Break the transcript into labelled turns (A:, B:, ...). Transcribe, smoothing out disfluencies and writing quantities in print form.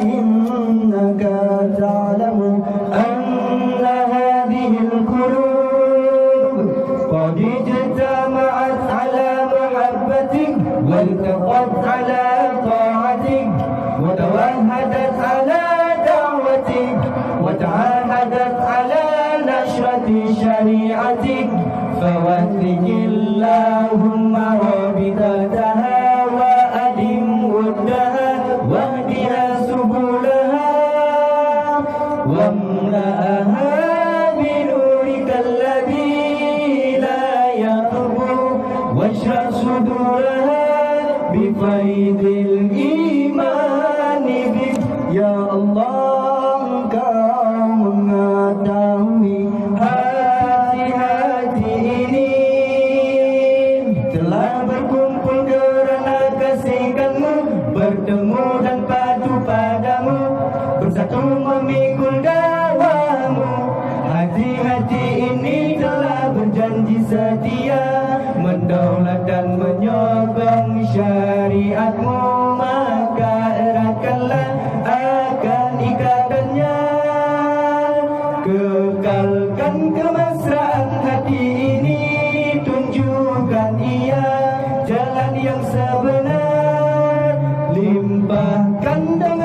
A: إنك تعلم أن هذه القلوب قد اجتمعت على محبتك والتقت على طاعتك وتوهدت على دعوتك وتعاهدت على نشرة شريعتك فوثق اللهم رابطتها وأدم ودها واهدها سبلها واملأها بنورك الذي لا يطغى واشرح صدورها بفيض الإيمان بك يا الله Engkau mengetahui hati-hati ini telah berkumpul kerana kasihkan-Mu, bertemu dan padu padamu, bersatu memikul dakwah-Mu. Hati-hati ini telah berjanji setia mendaulat dan menyokong syariat-Mu, maka eratkanlah akan ikatannya. Kekalkan kemesraan hati ini, tunjukkan ia jalan yang sebenar, limpahkan dengan